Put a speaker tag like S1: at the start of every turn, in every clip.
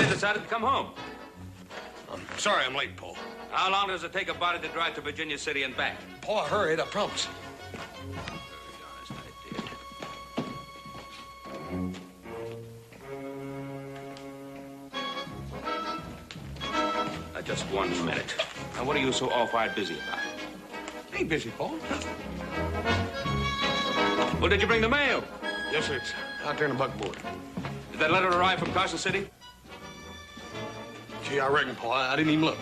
S1: decided to come home.
S2: I'm sorry I'm late, Paul.
S1: How long does it take a body to drive to Virginia City and back?
S2: Paul, I hurried, I promise.
S1: Very honest idea. Just 1 minute. Now, what are you so all-fired busy about?
S2: Ain't busy, Paul. Nothing.
S1: Well, did you bring the mail?
S2: Yes, sir. It's out there in the buckboard.
S1: Did that letter arrive from Carson City?
S2: Gee, I reckon, Paul. I didn't even look.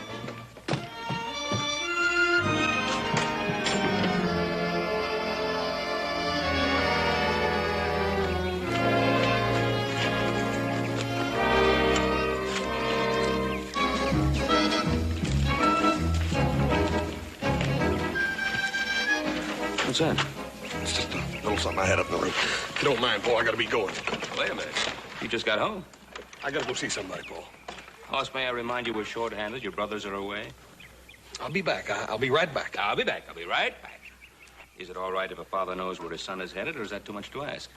S1: What's that?
S2: It's just a little something I had up in the room. If you don't mind, Paul, I gotta be going.
S1: Wait a minute. You just got home.
S2: I gotta go see somebody, Paul.
S1: Hoss, may I remind you we're short-handed? Your brothers are away.
S2: I'll be back. I'll be right back.
S1: I'll be back. I'll be right back. Is it all right if a father knows where his son is headed, or is that too much to ask?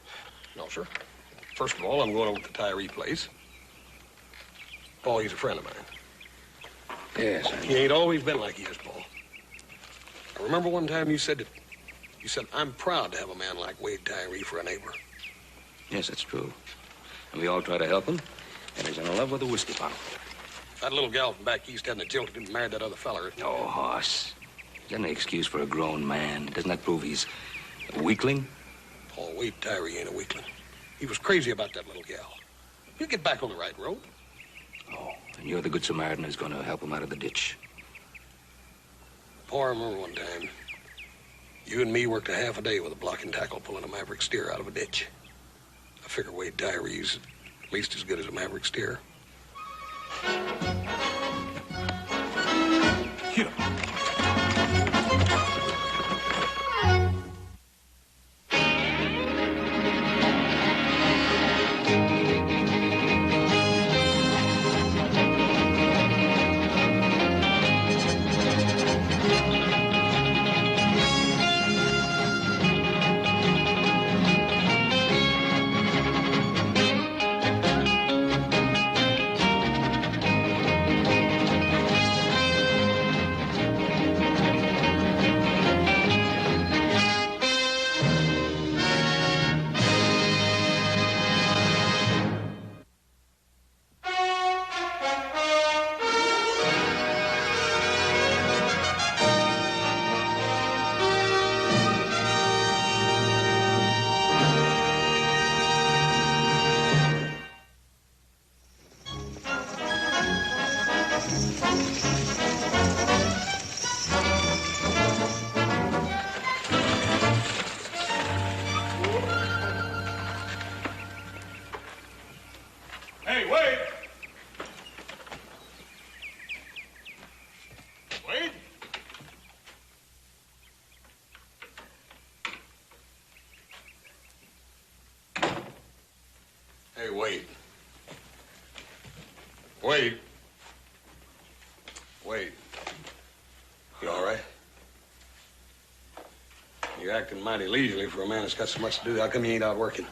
S2: No, sir. First of all, I'm going over to the Tyree place. Paul, he's a friend of mine.
S1: Yes.
S2: He ain't always been like he is, Paul. I remember one time you said, I'm proud to have a man like Wade Tyree for a neighbor.
S1: Yes, that's true. And we all try to help him, and he's in love with a whiskey bottle.
S2: That little gal from back east hadn't jilted him and married that other feller.
S1: Oh, Hoss. Is that any excuse for a grown man? Doesn't that prove he's a weakling?
S2: Paul, Wade Tyree ain't a weakling. He was crazy about that little gal. He'll get back on the right road.
S1: Oh, and you're the good Samaritan who's going to help him out of the ditch.
S2: Paul, I remember one time, you and me worked a half a day with a block and tackle pulling a maverick steer out of a ditch. I figure Wade Tyree's at least as good as a maverick steer. Get him. Hey, Wade. Wade. Wade. You all right? You're acting mighty leisurely for a man that's got so much to do. How come you ain't out working?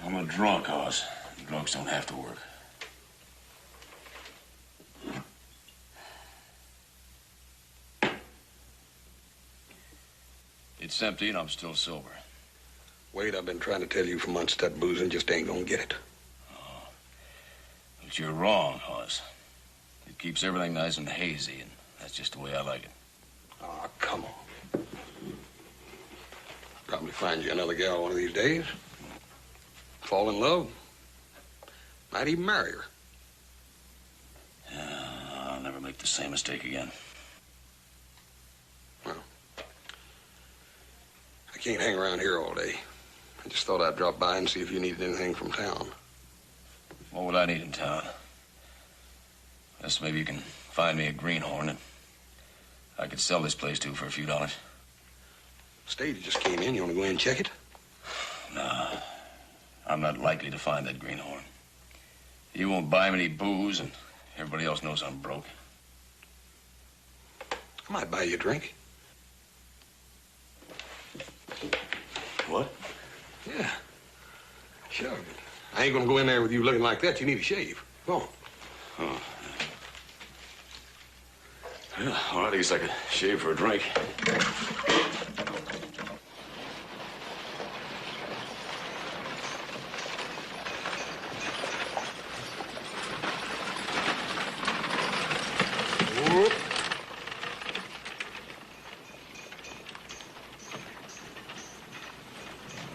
S3: I'm a drunk, Hoss. Drunks don't have to work. It's empty and I'm still sober.
S2: Wade, I've been trying to tell you for months that boozing just ain't gonna get it.
S3: Oh. But you're wrong, Hoss. It keeps everything nice and hazy, and that's just the way I like it.
S2: Oh, come on. Probably find you another gal one of these days. Fall in love. Might even marry her.
S3: I'll never make the same mistake again.
S2: Well, I can't hang around here all day. I just thought I'd drop by and see if you needed anything from town.
S3: What would I need in town? Guess maybe you can find me a greenhorn and I could sell this place to for a few dollars.
S2: Stage just came in. You want to go in and check it?
S3: Nah, I'm not likely to find that greenhorn. You won't buy me any booze, and everybody else knows I'm broke.
S2: I might buy you a drink.
S3: What?
S2: Yeah. Sure. I ain't gonna go in there with you looking like that. You need a shave. Oh.
S3: Oh. Yeah, all right, I guess I could shave for a drink.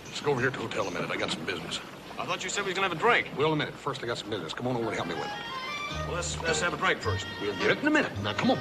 S2: Let's go over here to the hotel a minute. I got some business.
S3: I thought you said we was gonna have a drink.
S2: Well, a minute. First, I got some business. Come on over and help me with it.
S3: Well, let's have a drink first.
S2: We'll get it in a minute. Now, come on.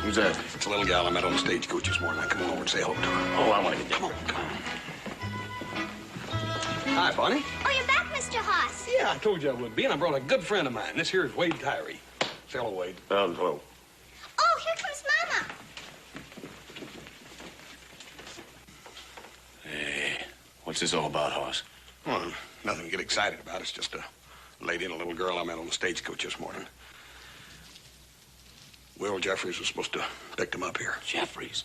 S3: Who's that?
S2: It's a little gal I met on the stagecoach this morning. Now, come on over and say hello to her.
S3: Oh, I want to get
S2: Come on, come on. Hi, Bonnie.
S4: Oh, you're back, Mr. Haas.
S2: Yeah, I told you I would be, and I brought a good friend of mine. This here is Wade Tyree. Say hello, Wade.
S3: Hello.
S4: Oh, here comes Mama.
S3: Hey, what's this all about, Hoss?
S2: Well, nothing to get excited about. It's just a lady and a little girl I met on the stagecoach this morning. Will Jeffries was supposed to pick them up here.
S3: Jeffries?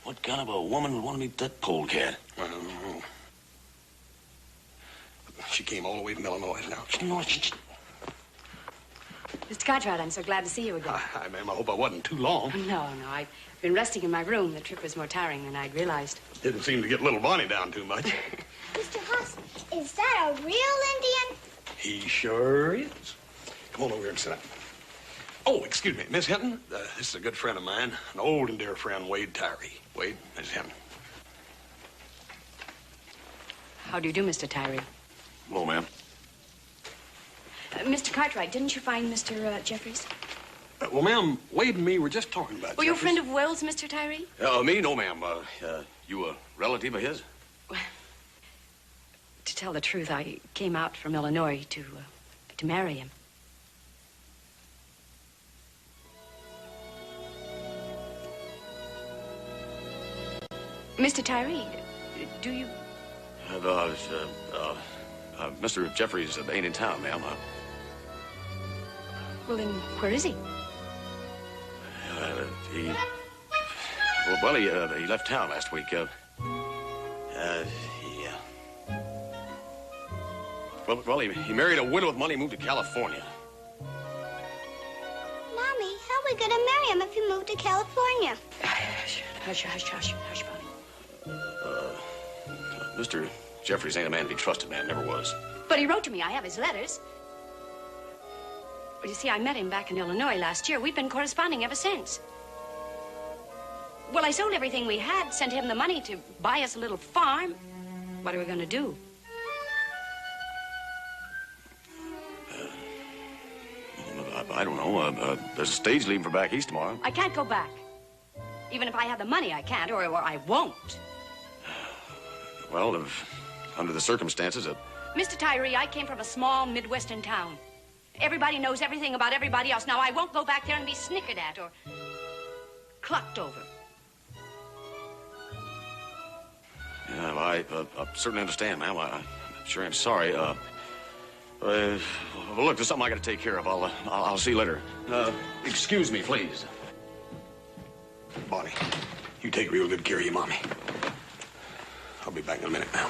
S3: What kind of a woman would want to meet that polecat?
S2: I don't know. She came all the way from Illinois now.
S5: Mr. Cartwright, I'm so glad to see you again.
S2: Hi, ma'am. I hope I wasn't too long.
S5: No, I've been resting in my room. The trip was more tiring than I'd realized.
S2: Didn't seem to get little Bonnie down too much.
S4: Mr. Haas, is that a real Indian?
S2: He sure is. Come on over here and sit down. Oh, excuse me, Miss Hinton. This is a good friend of mine, an old and dear friend, Wade Tyree. Wade, Miss Hinton.
S5: How do you do, Mr. Tyree?
S3: Hello, ma'am.
S5: Mr. Cartwright, didn't you find Mr. Jeffries?
S2: Well, ma'am, Wade and me were just talking about
S5: Were you a
S2: Jeffries.
S5: friend of Will's, Mr. Tyree?
S3: Me? No, ma'am. You a relative of his?
S5: To tell the truth, I came out from Illinois to marry him. Mr. Tyree, do you...
S3: Mr. Jeffries ain't in town, ma'am.
S5: Well, then, where is he?
S3: He left town last week. He married a widow with money and moved to California.
S4: Mommy, how are we going to marry him if he moved to California?
S5: Hush, Bonnie.
S3: Mr. Jeffries ain't a man to be trusted, man. Never was.
S5: But he wrote to me. I have his letters. Well, you see, I met him back in Illinois last year. We've been corresponding ever since. Well, I sold everything we had, sent him the money to buy us a little farm. What are we going to do?
S3: I don't know. There's a stage leaving for back east tomorrow.
S5: I can't go back. Even if I had the money, I can't, or I won't.
S3: Well, under the circumstances,
S5: Mr. Tyree, I came from a small Midwestern town. Everybody knows everything about everybody else. Now, I won't go back there and be snickered at or clucked over.
S3: Yeah, I certainly understand, ma'am. I sure am sorry. Well, look, there's something I got to take care of. I'll see you later. Excuse me, please.
S2: Bonnie, you take real good care of your mommy. I'll be back in a minute now.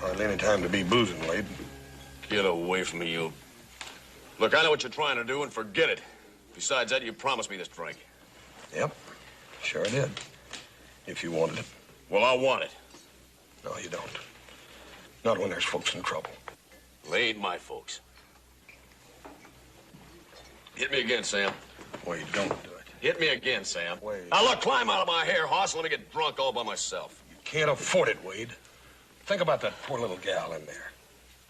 S2: Hardly any time to be boozing, Wade.
S3: Get away from me, you. Look, I know what you're trying to do, and forget it. Besides that, you promised me this drink.
S2: Yep, sure did. If you wanted it.
S3: Well, I want it.
S2: No, you don't. Not when there's folks in trouble.
S3: They ain't my folks. Hit me again, Sam.
S2: Wade, don't do it.
S3: Hit me again, Sam.
S2: Wade.
S3: Now, look, climb out of my hair, Hoss. Let me get drunk all by myself.
S2: You can't afford it, Wade. Think about that poor little gal in there.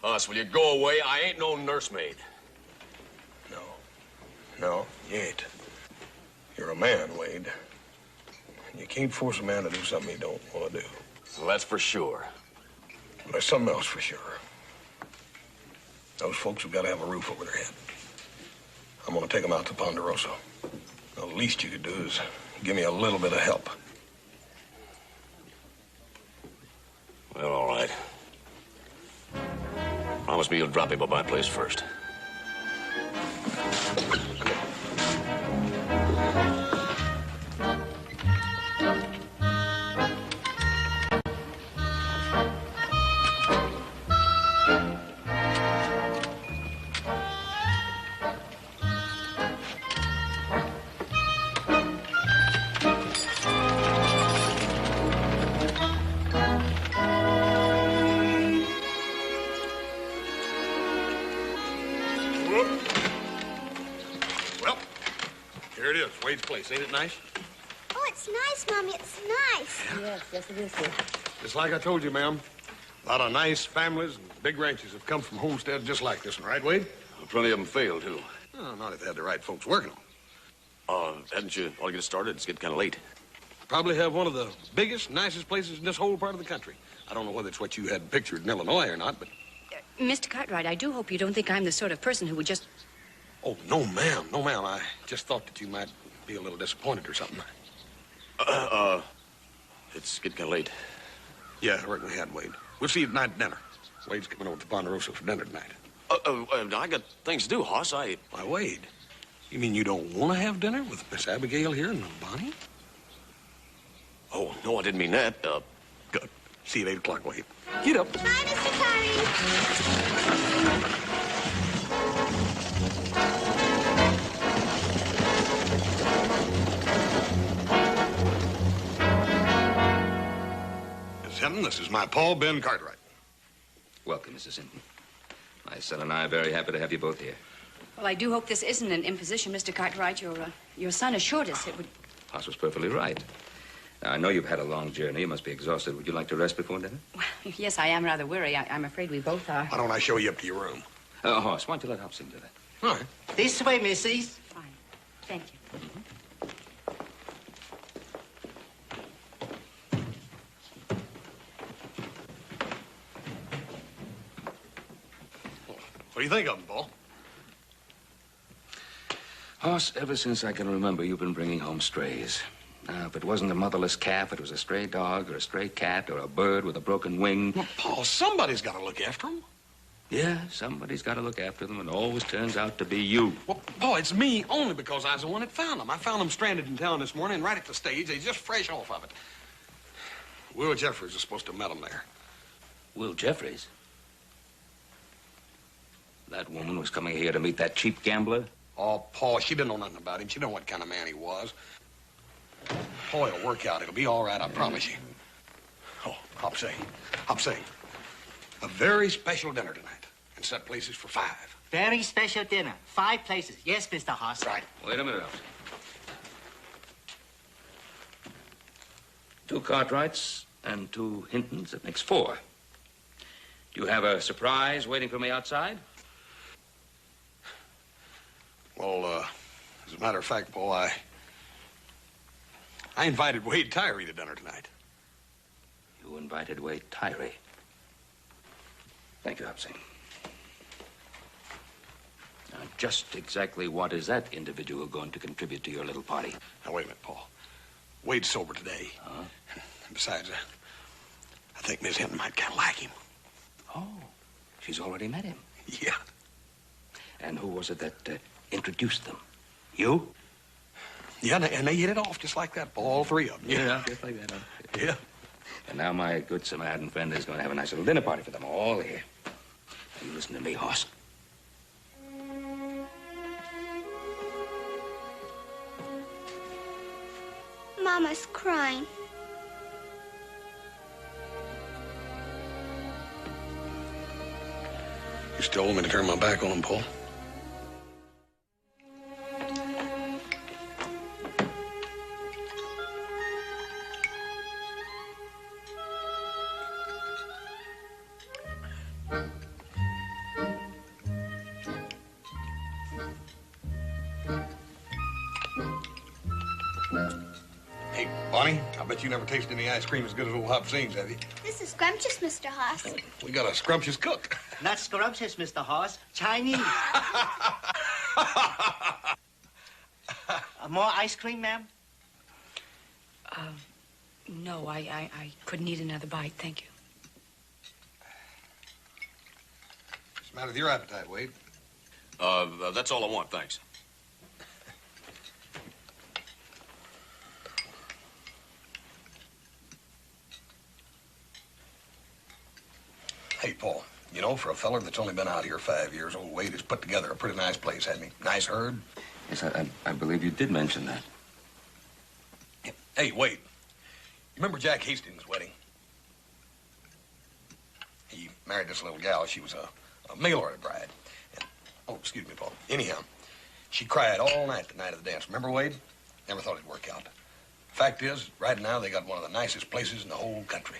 S3: Hoss, will you go away? I ain't no nursemaid.
S2: No, you ain't. You're a man, Wade. And you can't force a man to do something he don't want to do.
S3: Well, that's for sure.
S2: There's something else for sure. Those folks have got to have a roof over their head. I'm going to take them out to Ponderosa. The least you could do is give me a little bit of help.
S3: Well, all right. Promise me you'll drop him by my place first.
S2: Here it is, Wade's place. Ain't it nice?
S4: Oh, it's nice, Mommy. It's nice.
S6: Yes, it is, dear.
S2: Just like I told you, ma'am. A lot of nice families and big ranches have come from homesteads just like this one, right, Wade?
S3: Well, plenty of them failed, too.
S2: Oh, not if they had the right folks working them.
S3: Hadn't you ought to get started? It's getting kind of late.
S2: Probably have one of the biggest, nicest places in this whole part of the country. I don't know whether it's what you had pictured in Illinois or not, but...
S5: Mr. Cartwright, I do hope you don't think I'm the sort of person who would just...
S2: Oh, no, ma'am. No, ma'am. I just thought that you might be a little disappointed or something.
S3: It's getting kind of late.
S2: Yeah, I reckon we had, Wade. We'll see you tonight at dinner. Wade's coming over to Ponderosa for dinner tonight.
S3: I got things to do, Hoss.
S2: Why, Wade, you mean you don't want to have dinner with Miss Abigail here and Bonnie?
S3: Oh, no, I didn't mean that.
S2: Good. See you at 8 o'clock, Wade. Get up.
S4: Bye, Mr. Curry.
S2: Miss Hinton, this is my Paul Ben Cartwright.
S1: Welcome, Mrs. Hinton. My son and I are very happy to have you both here.
S5: Well, I do hope this isn't an imposition, Mr. Cartwright. Your son assured us it would...
S1: Hoss was perfectly right. Now, I know you've had a long journey. You must be exhausted. Would you like to rest before dinner?
S5: Well, yes, I am rather weary. I'm afraid we both are.
S2: Why don't I show you up to your room?
S1: Hoss, why don't you let Hobson do that?
S2: All right.
S6: This way, missus.
S5: Fine. Thank you.
S2: What do you think of him, Paul?
S1: Hoss, ever since I can remember, you've been bringing home strays. Now, if it wasn't a motherless calf, it was a stray dog or a stray cat or a bird with a broken wing.
S2: Well, Paul, somebody's got to look after him.
S1: Yeah, somebody's got to look after them, and it always turns out to be you.
S2: Well, Paul, it's me only because I was the one that found them. I found them stranded in town this morning, right at the stage. They just fresh off of it. Will Jeffries is supposed to have met them there.
S1: Will Jeffries? That woman was coming here to meet that cheap gambler?
S2: Oh, Paul, she didn't know nothing about him. She didn't know what kind of man he was. Paul, it'll work out. It'll be all right, I promise you. Oh, Hobson. A very special dinner tonight. And set places for 5.
S6: Very special dinner. 5 places. Yes, Mr. Hoss.
S2: Right.
S1: Wait a minute, Hobson. 2 Cartwrights and 2 Hintons. That makes 4. Do you have a surprise waiting for me outside?
S2: Well, as a matter of fact, Paul, I invited Wade Tyree to dinner tonight.
S1: You invited Wade Tyree. Thank you, Hobson. Now, just exactly what is that individual going to contribute to your little party?
S2: Now, wait a minute, Paul. Wade's sober today.
S1: Huh?
S2: And besides, I think Miss Hinton might kind of like him.
S1: Oh, she's already met him.
S2: Yeah.
S1: And who was it that introduced them? You?
S2: Yeah, and they hit it off just like that, Paul, all 3 of them.
S1: Yeah, just like that. Huh?
S2: Yeah.
S1: And now my good Samaritan friend is going to have a nice little dinner party for them all here. Now, you listen to me, Hoss.
S4: Mama's crying.
S2: You still want me to turn my back on him, Paul? Hey, Bonnie, I bet you never tasted any ice cream as good as old Hop Sings, have you?
S4: This is scrumptious, Mr. Haas.
S2: We got a scrumptious cook.
S6: Not scrumptious, Mr. Hoss. Chinese. More ice cream, ma'am?
S5: No, I couldn't eat another bite, thank you.
S2: What's the matter with your appetite, Wade?
S3: That's all I want, thanks.
S2: Hey, Paul, you know, for a feller that's only been out here 5 years, old Wade has put together a pretty nice place, hasn't he? Nice herd.
S1: Yes, I believe you did mention that.
S2: Hey, Wade, you remember Jack Hastings' wedding? He married this little gal. She was a mail-order bride. And, oh, excuse me, Paul. Anyhow, she cried all night the night of the dance. Remember, Wade? Never thought it'd work out. Fact is, right now, they got one of the nicest places in the whole country.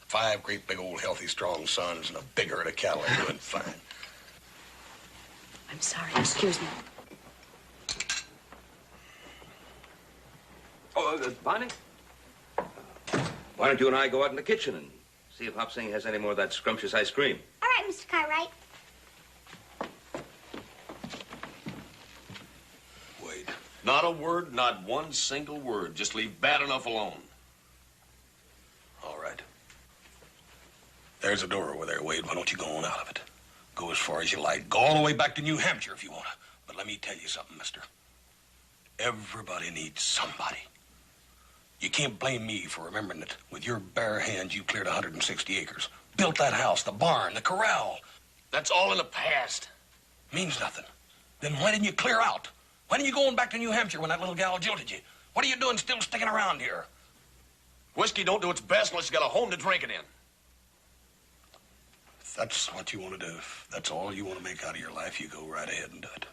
S2: 5 great big old healthy strong sons and a big herd of cattle are doing fine.
S5: I'm sorry, excuse me.
S1: Oh, Bonnie? Why don't you and I go out in the kitchen and see if Hop Sing has any more of that scrumptious ice cream?
S4: All right, Mr. Cartwright.
S2: Wade.
S3: Not a word, not one single word. Just leave bad enough alone.
S2: All right. There's a door over there, Wade. Why don't you go on out of it? Go as far as you like. Go all the way back to New Hampshire if you want to. But let me tell you something, mister. Everybody needs somebody. You can't blame me for remembering that with your bare hands you cleared 160 acres. Built that house, the barn, the corral.
S3: That's all in the past.
S2: Means nothing. Then why didn't you clear out? Why didn't you go on back to New Hampshire when that little gal jilted you? What are you doing still sticking around here?
S3: Whiskey don't do its best unless you got a home to drink it in.
S2: If that's what you want to do, if that's all you want to make out of your life, you go right ahead and do it.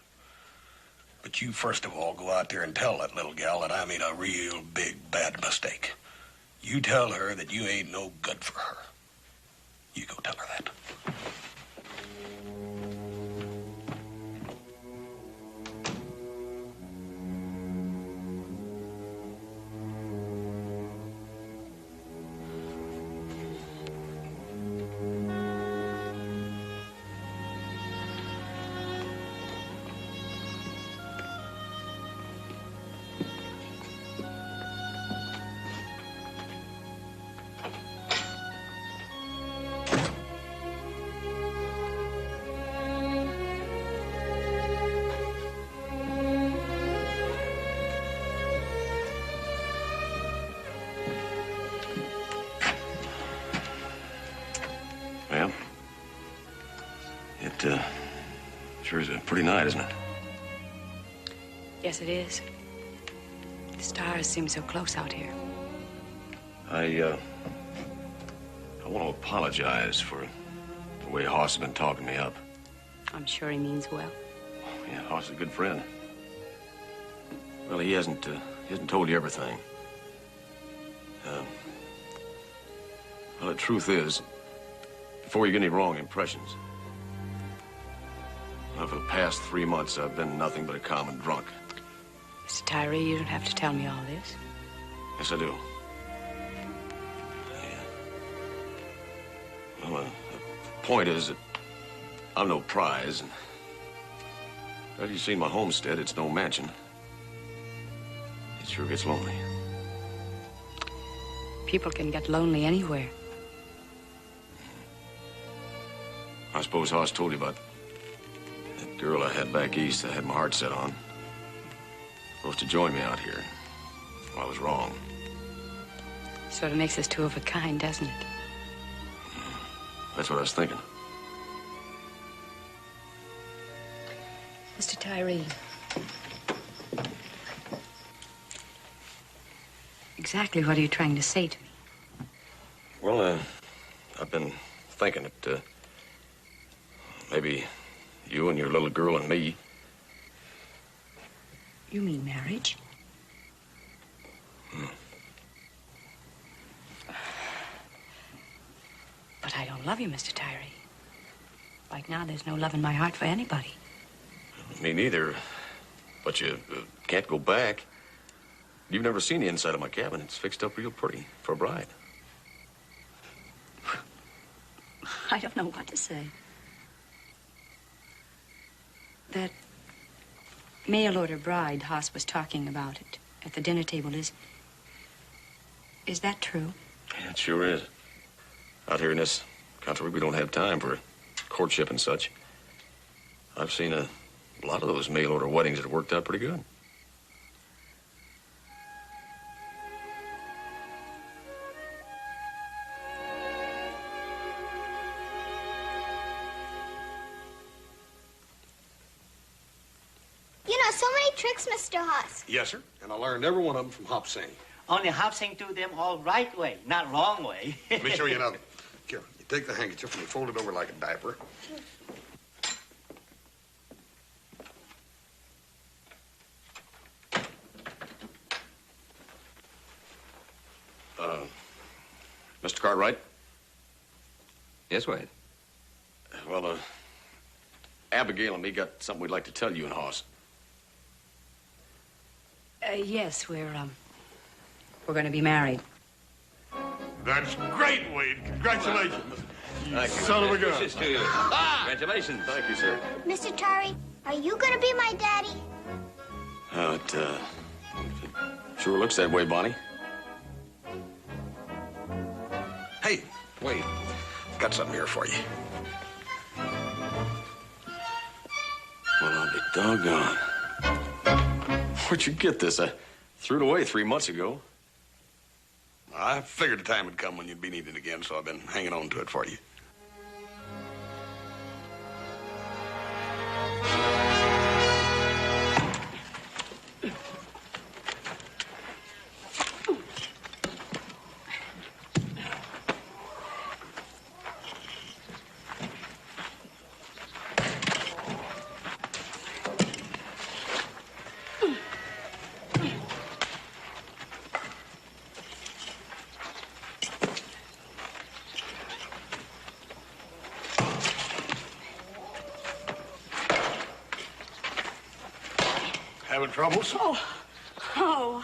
S2: But you, first of all, go out there and tell that little gal that I made a real big, bad mistake. You tell her that you ain't no good for her. You go tell her that.
S3: Well, it sure is a pretty night, isn't it?
S5: Yes, it is. The stars seem so close out here.
S3: I want to apologize for the way Hoss has been talking me up.
S5: I'm sure he means well.
S3: Yeah, Hoss is a good friend. Well, he hasn't told you everything. Well, the truth is, before you get any wrong impressions, well, for the past 3 months, I've been nothing but a common drunk.
S5: Mr. Tyree, you don't have to tell me all this.
S3: Yes, I do. Well, the point is that I'm no prize. And well, you've seen my homestead. It's no mansion. It sure gets lonely.
S5: People can get lonely anywhere.
S3: I suppose Hoss told you about that girl I had back east I had my heart set on. Supposed to join me out here. Well, I was wrong.
S5: Sort of makes us two of a kind, doesn't it?
S3: That's what I was thinking.
S5: Mr. Tyree. Exactly what are you trying to say to me?
S3: Well, I've been thinking that maybe you and your little girl and me.
S5: You mean marriage? But I don't love you, Mr. Tyree. Right now, there's no love in my heart for anybody.
S3: Me neither. But you can't go back. You've never seen the inside of my cabin. It's fixed up real pretty for a bride.
S5: I don't know what to say. That mail-order bride Haas was talking about it at the dinner table is that true?
S3: Yeah, it sure is. Out here in this country, we don't have time for courtship and such. I've seen a lot of those mail-order weddings that worked out pretty good.
S4: You know so many tricks, Mr. Haas.
S2: Yes, sir. And I learned every one of them from Hop Sing.
S6: Only Hop Sing do them all right way, not wrong way.
S2: Let me show you another. Here, you take the handkerchief and you fold it over like a diaper.
S3: Mr. Cartwright?
S1: Yes, Wade.
S3: Well, Abigail and me got something we'd like to tell you and Hoss.
S5: Yes, we're going to be married.
S2: That's great, Wade. Congratulations.
S3: Thank you.
S2: Son of a gun.
S1: Wishes to you. Congratulations.
S3: Thank you, sir.
S4: Mr. Tari, are you going to be my daddy?
S3: It sure looks that way, Bonnie.
S2: Hey, Wade. Got something here for you.
S3: Well, I'll be doggone. Where'd you get this? I threw it away 3 months ago.
S2: I figured the time would come when you'd be needed again, so I've been hanging on to it for you. Having troubles?
S5: Oh,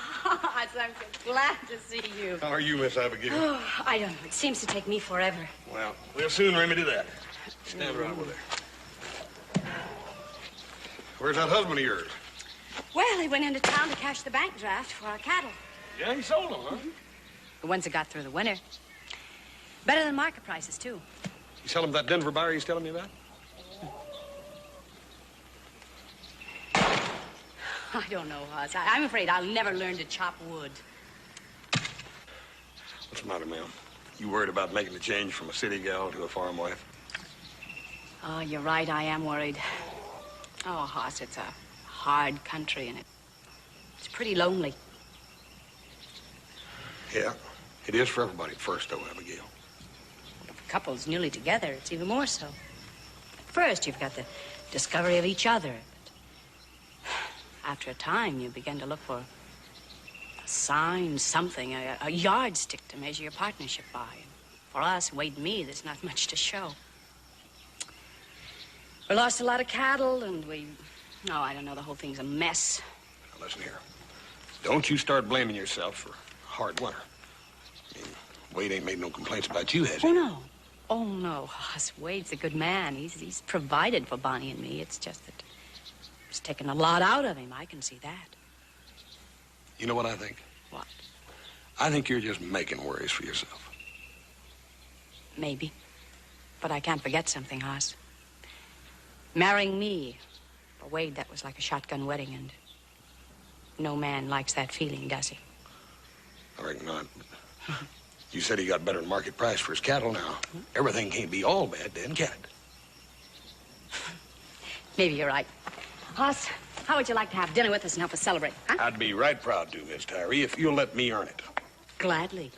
S5: Haas, I'm so glad to see you.
S2: How are you, Miss Abigail?
S5: Oh, I don't know. It seems to take me forever.
S2: Well, we'll soon remedy that. Stand right over there. Where's that husband of yours?
S5: Well, he went into town to cash the bank draft for our cattle.
S2: Yeah, he sold them, huh?
S5: The ones that got through the winter. Better than market prices, too.
S2: You sell him that Denver buyer he's telling me about?
S5: I don't know, Haas. I'm afraid I'll never learn to chop wood.
S2: What's the matter, ma'am? You worried about making the change from a city gal to a farm wife?
S5: Oh, you're right. I am worried. Oh, Haas, it's a hard country, and it's pretty lonely.
S2: Yeah, it is for everybody at first, though, Abigail.
S5: If a couple's newly together, it's even more so. At first, you've got the discovery of each other. But after a time, you begin to look for a sign, something, a yardstick to measure your partnership by. For us, Wade and me, there's not much to show. We lost a lot of cattle, and oh, I don't know, the whole thing's a mess.
S2: Now, listen here. Don't you start blaming yourself for a hard winter. I mean, Wade ain't made no complaints about you, has he?
S5: Oh, no. Oh, no. Wade's a good man. He's provided for Bonnie and me. It's just that it's taken a lot out of him. I can see that.
S2: You know what I think?
S5: What?
S2: I think you're just making worries for yourself.
S5: Maybe. But I can't forget something, Haas. Marrying me, for Wade, that was like a shotgun wedding, and no man likes that feeling, does he?
S2: I reckon not. You said he got better than market price for his cattle now. Everything can't be all bad, then, can it?
S5: Maybe you're right. Haas, how would you like to have dinner with us and help us celebrate, huh?
S2: I'd be right proud to, Miss Tyree, if you'll let me earn it.
S5: Gladly.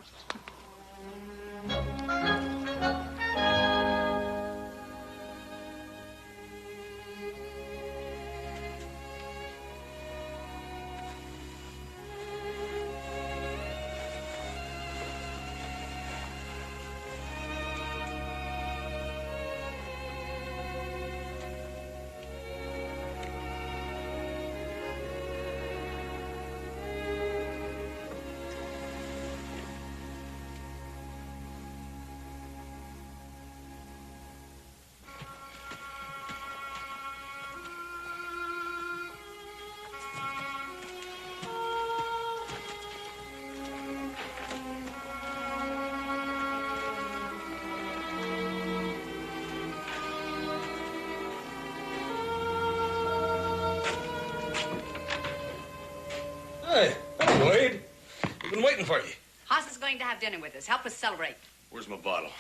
S2: waiting for you.
S5: Hoss is going to have dinner with us. Help us celebrate.
S3: Where's my bottle?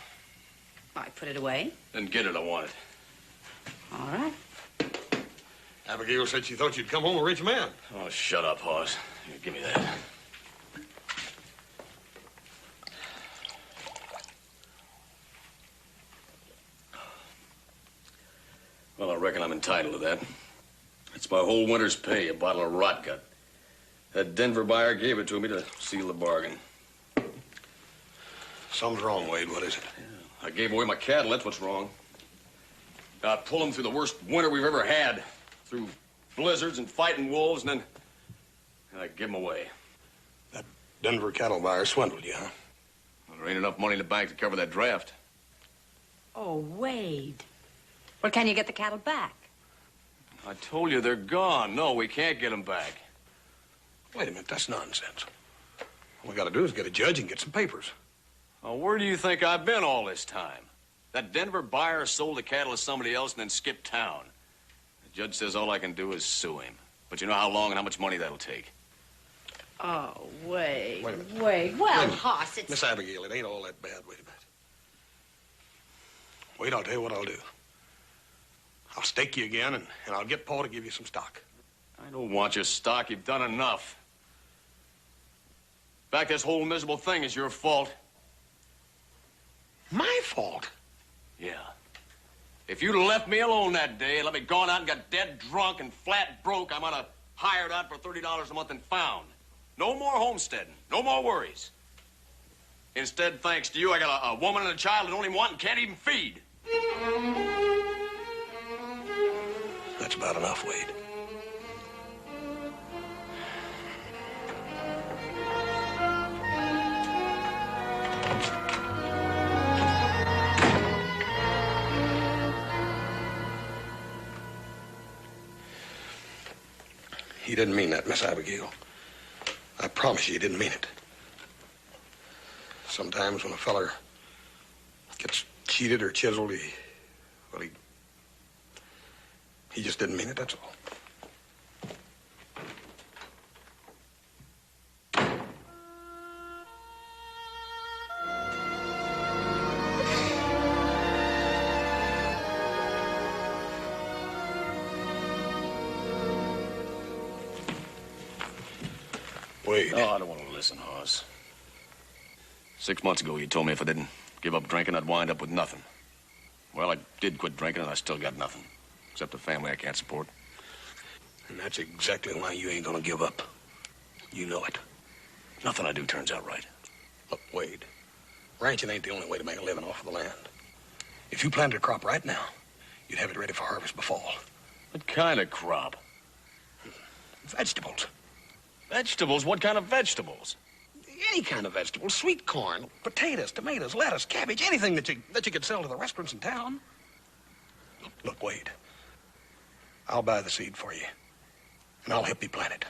S5: I put it away.
S3: Then get it, I want it.
S5: All right.
S2: Abigail said she thought you'd come home a rich man.
S3: Oh, shut up, Hoss. Here, give me that. Well, I reckon I'm entitled to that. It's my whole winter's pay, a bottle of rot gut. That Denver buyer gave it to me to seal the bargain.
S2: Something's wrong, Wade. What is it?
S3: I gave away my cattle, that's what's wrong. I pulled them through the worst winter we've ever had. Through blizzards and fighting wolves, and then I give them away.
S2: That Denver cattle buyer swindled you, huh?
S3: Well, there ain't enough money in the bank to cover that draft.
S5: Oh, Wade. Well, can you get the cattle back?
S3: I told you they're gone. No, we can't get them back.
S2: Wait a minute, that's nonsense. All we gotta do is get a judge and get some papers.
S3: Well, where do you think I've been all this time? That Denver buyer sold the cattle to somebody else and then skipped town. The judge says all I can do is sue him. But you know how long and how much money that'll take.
S5: Oh, Wade.
S2: Wait a minute.
S5: Wade. Well, Hoss, it's...
S2: Miss Abigail, it ain't all that bad. Wait a minute. Wait, I'll tell you what I'll do. I'll stake you again, and I'll get Paul to give you some stock.
S3: I don't want your stock. You've done enough. In fact, this whole miserable thing is your fault.
S2: My fault?
S3: Yeah. If you'd have left me alone that day and let me gone out and got dead drunk and flat broke, I might have hired out for $30 a month and found. No more homesteading. No more worries. Instead, thanks to you, I got a woman and a child that don't even want and can't even feed.
S2: That's about enough, Wade. He didn't mean that, Miss Abigail. I promise you he didn't mean it. Sometimes when a feller gets cheated or chiseled, he just didn't mean it, that's all. Wade.
S3: Oh, I don't want to listen, Hoss. 6 months ago, you told me if I didn't give up drinking, I'd wind up with nothing. Well, I did quit drinking, and I still got nothing. Except a family I can't support.
S2: And that's exactly why you ain't gonna give up. You know it.
S3: Nothing I do turns out right.
S2: Look, Wade, ranching ain't the only way to make a living off of the land. If you planted a crop right now, you'd have it ready for harvest by fall.
S3: What kind of crop?
S2: Vegetables.
S3: Vegetables? What kind of vegetables?
S2: Any kind of vegetables. Sweet corn, potatoes, tomatoes, lettuce, cabbage, anything that you could sell to the restaurants in town. Look, Wade, I'll buy the seed for you, and I'll help you plant it.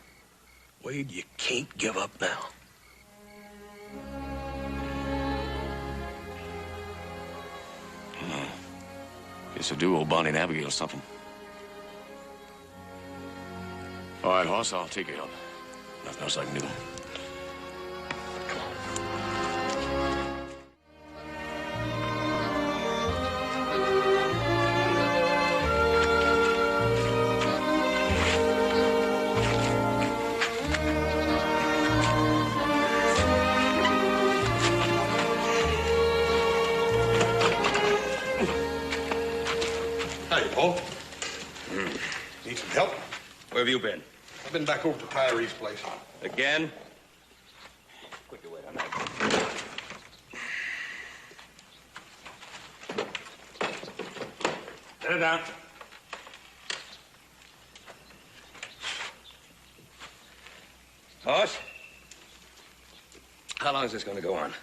S2: Wade, you can't give up now.
S3: Guess I do owe Bonnie and Abigail something. All right, Hoss, I'll take you up. Nothing else I can do.
S2: Come on. Hey, Paul. Need some help?
S7: Where have you been?
S2: I've been back over to Tyree's place.
S7: Again?
S1: Put your weight on that.
S7: Set it down.
S1: Hoss? How long is this going to go on?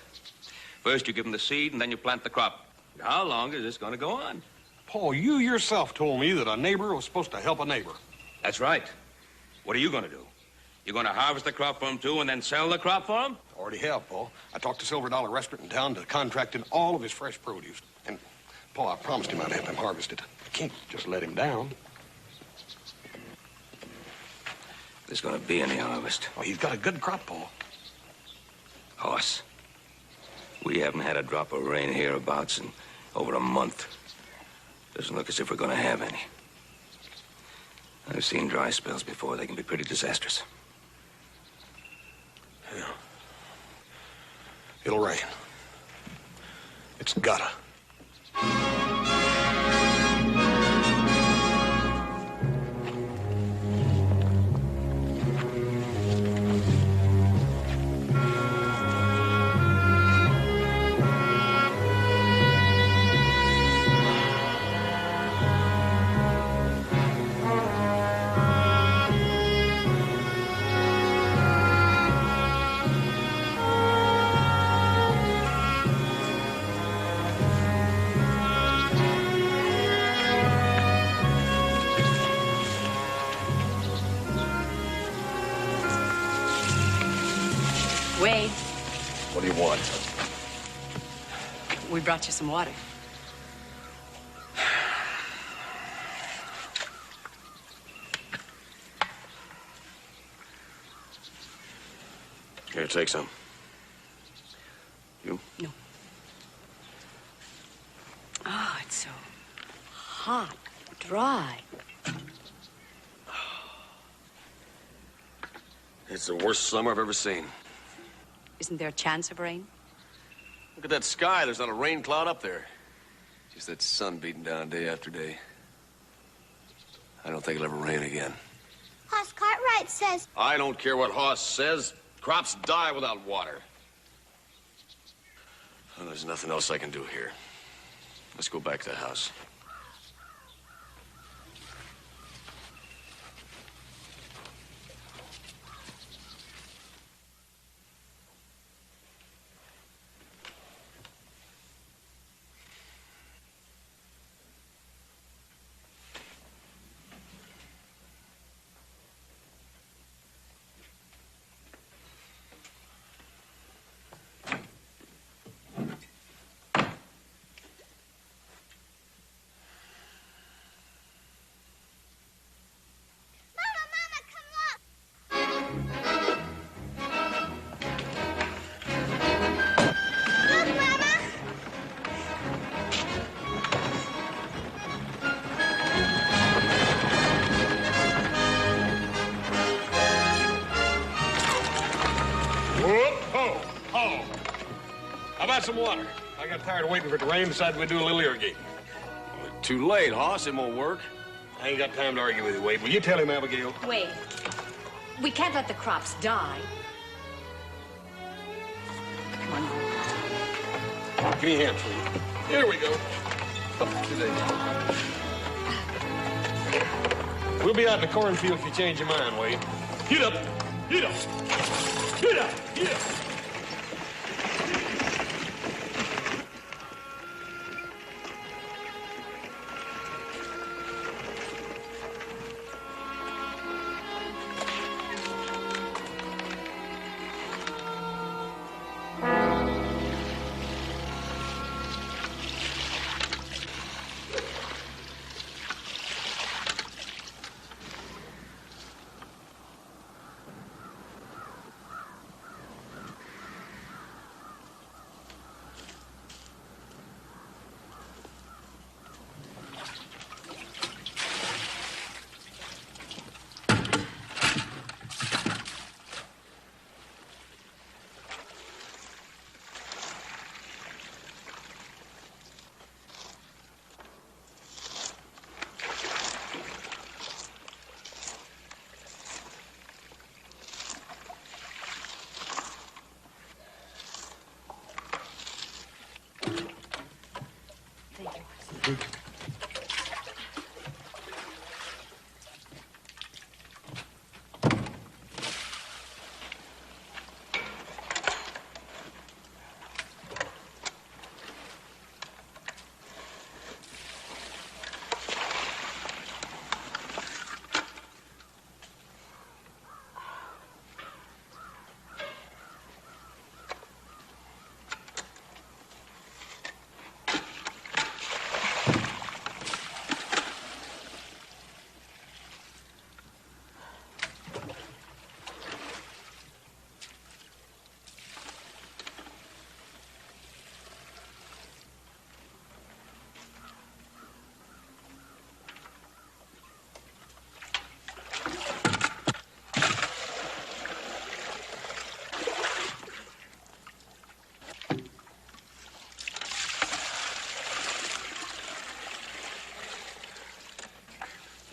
S1: First you give them the seed, and then you plant the crop. How long is this going to go on?
S2: Paul, you yourself told me that a neighbor was supposed to help a neighbor.
S1: That's right. What are you going to do? You're going to harvest the crop for him, too, and then sell the crop for him?
S2: Already have, Paul. I talked to Silver Dollar Restaurant in town to contract in all of his fresh produce. And, Paul, I promised him I'd help him harvest it. I can't just let him down.
S1: There's going to be any harvest.
S2: Oh, he's got a good crop, Paul.
S1: Hoss, we haven't had a drop of rain hereabouts in over a month. Doesn't look as if we're gonna have any. I've seen dry spells before. They can be pretty disastrous.
S2: Yeah. It'll rain. It's gotta.
S5: Wade,
S2: What do you want?
S5: we brought you some water.
S3: Here, take some. You?
S5: No. Oh, it's so hot, dry.
S3: It's the worst summer I've ever seen.
S5: Isn't there a chance of rain?
S3: Look at that sky. There's not a rain cloud up there. Just that sun beating down day after day. I don't think it'll ever rain again.
S4: Hoss Cartwright says
S3: I don't care what Hoss says. Crops die without water. Well, there's nothing else I can do here. Let's go back to the house.
S2: How about some water? I got tired of waiting for it to rain, decided we'd do a little irrigating.
S3: Too late, Hoss. It won't work.
S2: I ain't got time to argue with you, Wade. Will you tell him, Abigail?
S5: Wade, we can't let the crops die. Come on.
S2: Give me a hand, please. Here we go. We'll be out in the cornfield if you change your mind, Wade. Get up! Get up! Get up! Get up!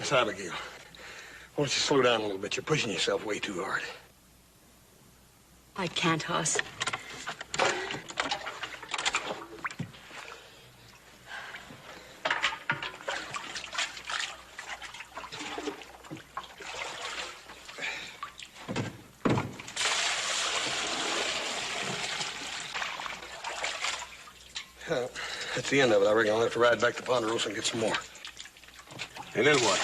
S2: Miss Abigail, why don't you slow down a little bit? You're pushing yourself way too hard.
S5: I can't, Hoss.
S2: That's the end of it. I reckon I'll have to ride back to Ponderosa and get some more. And then what?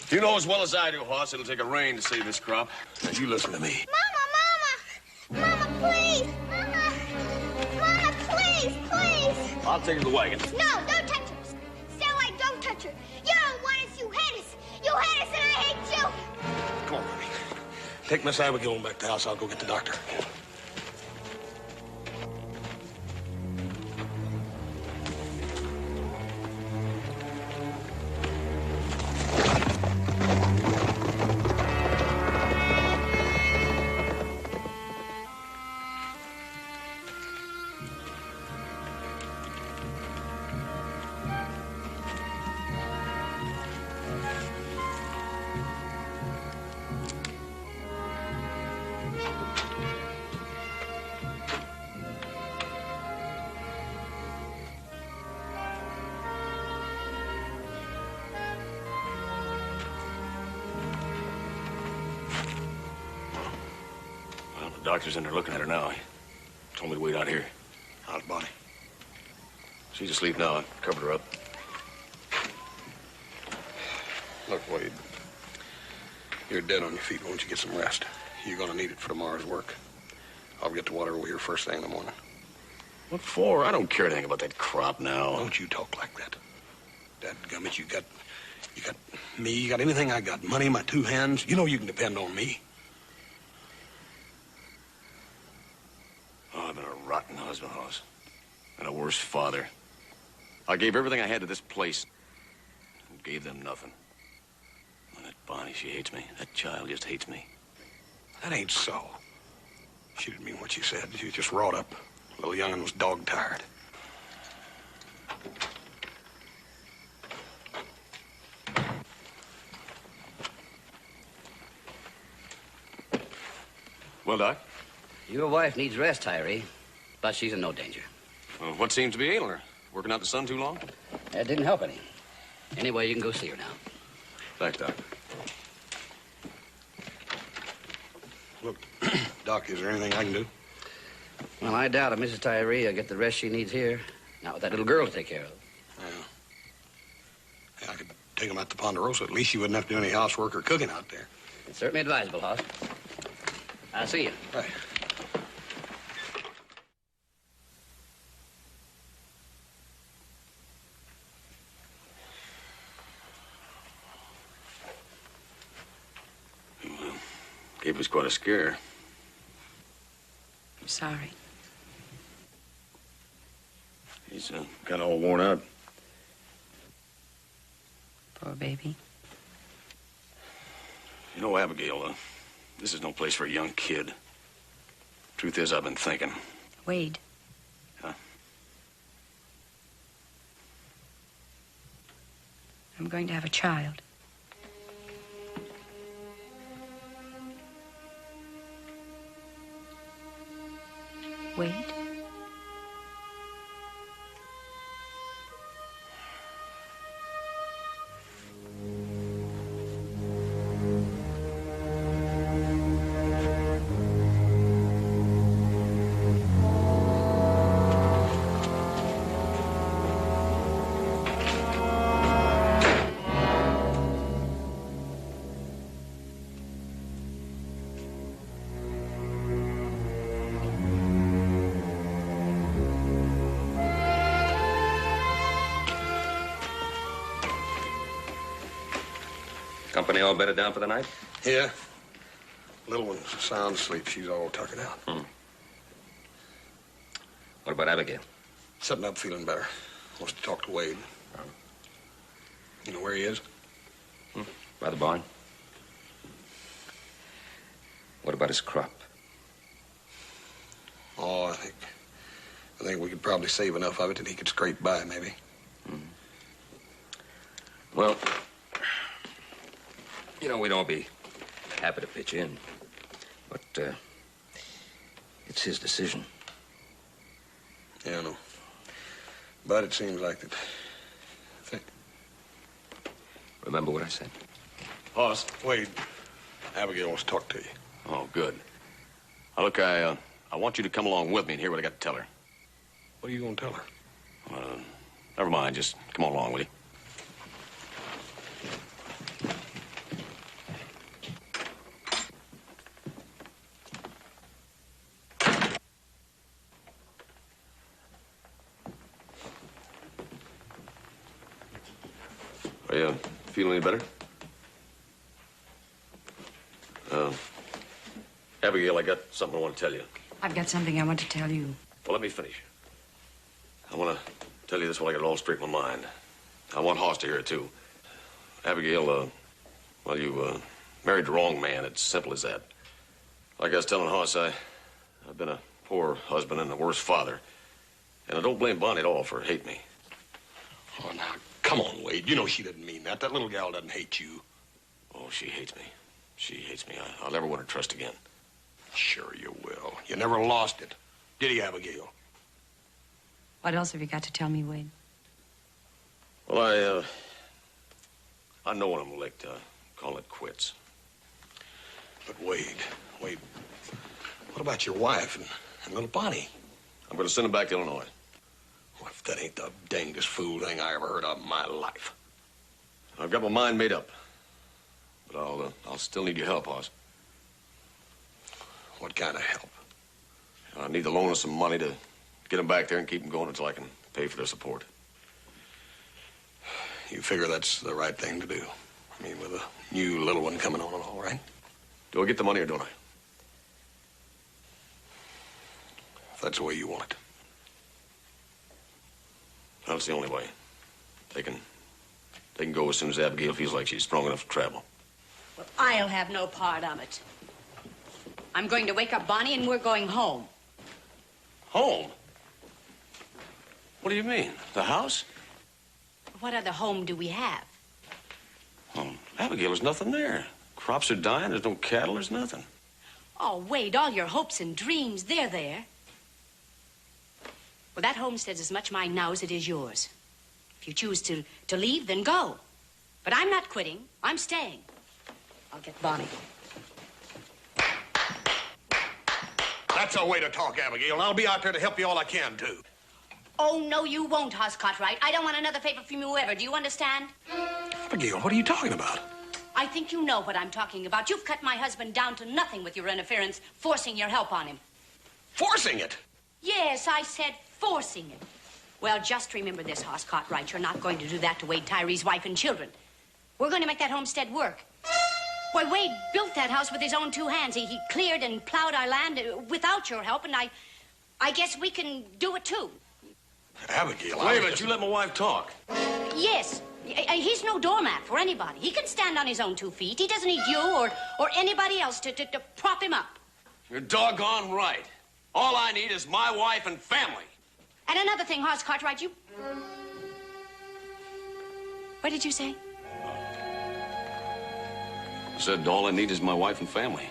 S3: You know as well as I do, Hoss, it'll take a rain to save this crop.
S2: Now, you listen to me.
S4: Mama, Mama! Mama, please! Mama! Mama, please, please!
S3: I'll take her to the wagon.
S4: No, don't touch her. Starlight, don't touch her. You don't want us, you hate us. You hate us and I hate you.
S2: Come on, Ronnie. Take Miss Abigail back to the house. I'll go get the doctor.
S3: The doctor's in there looking at her now. He told me to wait out here.
S2: How's Bonnie?
S3: She's asleep now. I covered her up.
S2: Look, Wade. You're dead on your feet. Why don't you get some rest? You're gonna need it for tomorrow's work. I'll get the water over here first thing in the morning.
S3: What for? I don't care anything about that crop now.
S2: Don't you talk like that. Dadgummit, you got me. You got anything I got. Money in my two hands. You know you can depend on me.
S3: Oh, I've been a rotten husband, Hoss. And a worse father. I gave everything I had to this place. And gave them nothing. And that Bonnie, she hates me. That child just hates me.
S2: That ain't so. She didn't mean what she said. She was just wrought up. Little young'un was dog-tired.
S3: Well, Doc?
S8: Your wife needs rest, Tyree, but she's in no danger.
S3: Well, what seems to be ailing her? Working out the sun too long?
S8: That didn't help any. Anyway, you can go see her now.
S3: Thanks, Doc.
S2: Look, Doc, is there anything I can do?
S8: Well, I doubt if Mrs. Tyree will get the rest she needs here. Not with that little girl to take care of.
S2: Yeah, I could take him out to Ponderosa. At least you wouldn't have to do any housework or cooking out there.
S8: It's certainly advisable, Hoss. I'll see you.
S2: Right.
S3: Well, gave us quite a scare.
S5: I'm sorry.
S3: He's kind of all worn out.
S5: Poor baby.
S3: You know, Abigail, this is no place for a young kid. Truth is, I've been thinking.
S5: Wade.
S3: Huh?
S5: I'm going to have a child. Wade?
S1: Company all bedded down for the night?
S2: Yeah. Little one's sound asleep. She's all tuckered out.
S1: What about Abigail?
S2: Sitting up feeling better. Wants to talk to Wade. You know where he is?
S1: By the barn? What about his crop?
S2: Oh, I think we could probably save enough of it that he could scrape by, maybe.
S1: Well, you know, we'd all be happy to pitch in. But, it's his decision.
S2: Yeah, I know. But it seems like that...
S1: Remember what I said?
S3: Hoss.
S2: Wade, Abigail wants to talk to you.
S3: Oh, good. Now, look, I want you to come along with me and hear what I got to tell her.
S2: What are you going to tell her?
S3: Never mind. Just come on along, will you? Are you feeling any better? Abigail, I got something I want to tell you.
S5: I've got something I want to tell you.
S3: Well, let me finish. I want to tell you this while I get it all straight in my mind. I want Hoss to hear it, too. Abigail, well, you married the wrong man. It's simple as that. Like I was telling Hoss, I've been a poor husband and a worse father. And I don't blame Bonnie at all for hating me.
S2: Oh, now, come on, Wade. You know she didn't mean that. That little gal doesn't hate you.
S3: Oh, she hates me. She hates me. I'll never win her trust again.
S2: Sure you will. You never lost it. Did he, Abigail?
S5: What else have you got to tell me, Wade?
S3: Well, I know when I'm late to call it quits.
S2: But Wade, what about your wife and little Bonnie?
S3: I'm going to send them back to Illinois.
S2: Well, if that ain't the dangest fool thing I ever heard of in my life.
S3: I've got my mind made up. But I'll still need your help, Hoss.
S2: What kind of help?
S3: I need to loan us some money to get them back there and keep them going until I can pay for their support.
S2: You figure that's the right thing to do? I mean, with a new little one coming on and all, right?
S3: Do I get the money or don't I?
S2: If that's the way you want it.
S3: That's the only way. They can go as soon as Abigail feels like she's strong enough to travel.
S5: Well, I'll have no part of it. I'm going to wake up Bonnie and we're going home.
S3: Home? What do you mean? The house?
S5: What other home do we have?
S3: Abigail, there's nothing there. Crops are dying. There's no cattle. There's nothing.
S5: Oh, Wade, all your hopes and dreams, they're there. Well, that homestead's as much mine now as it is yours. If you choose to leave, then go. But I'm not quitting. I'm staying. I'll get Bonnie.
S2: That's a way to talk, Abigail. I'll be out there to help you all I can, too.
S5: Oh, no, you won't, Hoss Cartwright. I don't want another favor from you ever. Do you understand?
S2: Abigail, what are you talking about?
S5: I think you know what I'm talking about. You've cut my husband down to nothing with your interference, forcing your help on him.
S2: Forcing it?
S5: Yes, I said forcing it. Well, just remember this, Hoss Cartwright. You're not going to do that to Wade Tyree's wife and children. We're going to make that homestead work. Why, Wade built that house with his own two hands. He cleared and plowed our land without your help, and I guess we can do it, too.
S2: Abigail,
S3: Wait a minute. You let my wife talk.
S5: Yes. He's no doormat for anybody. He can stand on his own 2 feet. He doesn't need you or anybody else to prop him up.
S3: You're doggone right. All I need is my wife and family.
S5: And another thing, Hoss Cartwright, you... What did you say?
S3: I said all I need is my wife and family.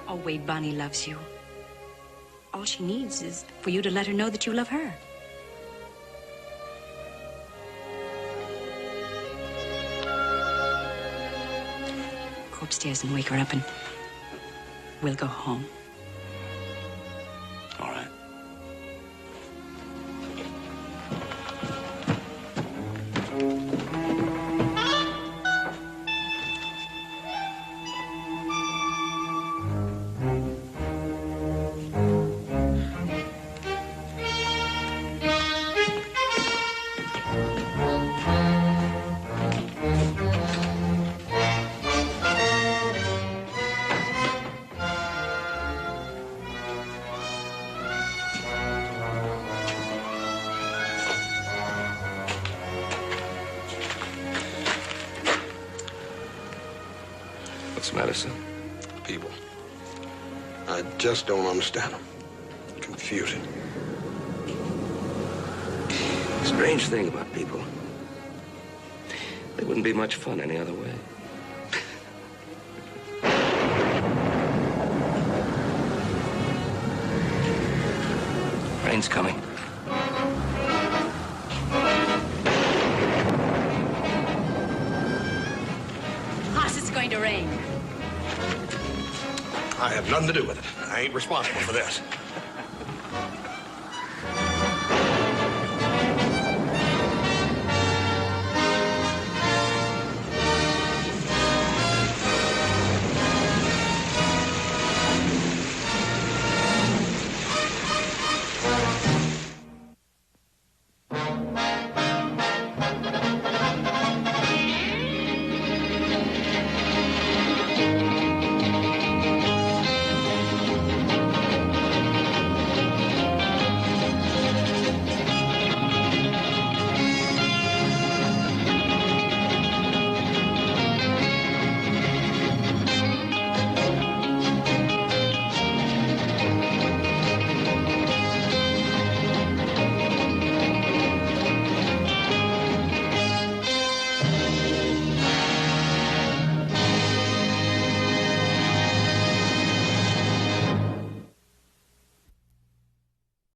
S5: Oh, Wade, Bonnie loves you. All she needs is for you to let her know that you love her. Go upstairs and wake her up and we'll go home.
S3: All right.
S1: What's the matter, son?
S2: People. I just don't understand them. Confusing.
S1: Strange thing about people. It wouldn't be much fun any other way. Rain's coming.
S5: Hoss, it's going to rain.
S2: I have nothing to do with it. I ain't responsible for this.